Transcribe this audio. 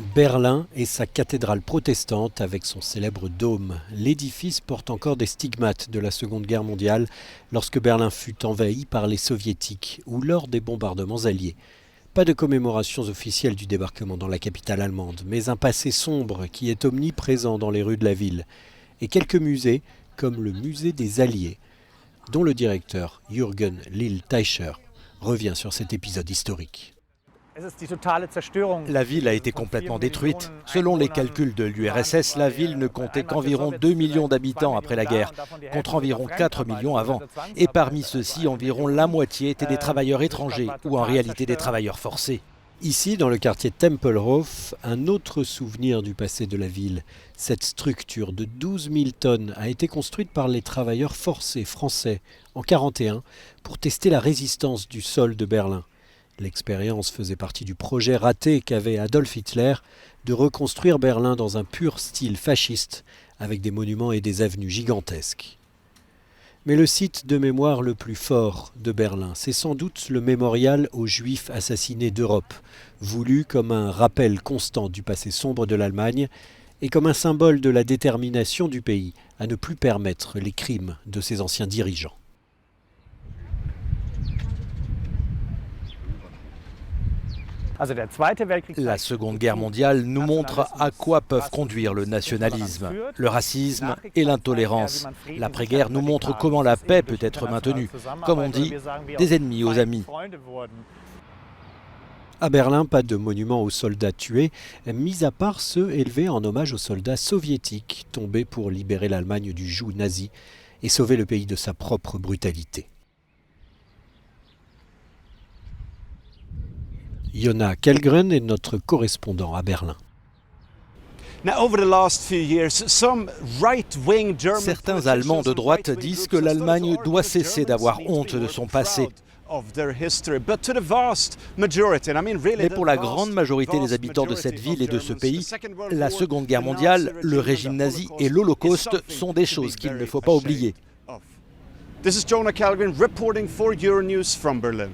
Berlin et sa cathédrale protestante avec son célèbre dôme. L'édifice porte encore des stigmates de la Seconde Guerre mondiale lorsque Berlin fut envahi par les soviétiques ou lors des bombardements alliés. Pas de commémorations officielles du débarquement dans la capitale allemande, mais un passé sombre qui est omniprésent dans les rues de la ville. Et quelques musées, comme le musée des Alliés, dont le directeur Jürgen Lill-Teicher revient sur cet épisode historique. La ville a été complètement détruite. Selon les calculs de l'URSS, la ville ne comptait qu'environ 2 millions d'habitants après la guerre, contre environ 4 millions avant. Et parmi ceux-ci, environ la moitié étaient des travailleurs étrangers, ou en réalité des travailleurs forcés. Ici, dans le quartier Tempelhof, un autre souvenir du passé de la ville. Cette structure de 12 000 tonnes a été construite par les travailleurs forcés français en 1941 pour tester la résistance du sol de Berlin. L'expérience faisait partie du projet raté qu'avait Adolf Hitler de reconstruire Berlin dans un pur style fasciste, avec des monuments et des avenues gigantesques. Mais le site de mémoire le plus fort de Berlin, c'est sans doute le mémorial aux Juifs assassinés d'Europe, voulu comme un rappel constant du passé sombre de l'Allemagne et comme un symbole de la détermination du pays à ne plus permettre les crimes de ses anciens dirigeants. La Seconde Guerre mondiale nous montre à quoi peuvent conduire le nationalisme, le racisme et l'intolérance. L'après-guerre nous montre comment la paix peut être maintenue, comme on dit, des ennemis aux amis. À Berlin, pas de monument aux soldats tués, mis à part ceux élevés en hommage aux soldats soviétiques tombés pour libérer l'Allemagne du joug nazi et sauver le pays de sa propre brutalité. Jona Kellgren est notre correspondant à Berlin. Certains Allemands de droite disent que l'Allemagne doit cesser d'avoir honte de son passé. Mais pour la grande majorité des habitants de cette ville et de ce pays, la Seconde Guerre mondiale, le régime nazi et l'Holocauste sont des choses qu'il ne faut pas oublier. This is Jona Kellgren reporting for Euronews from Berlin.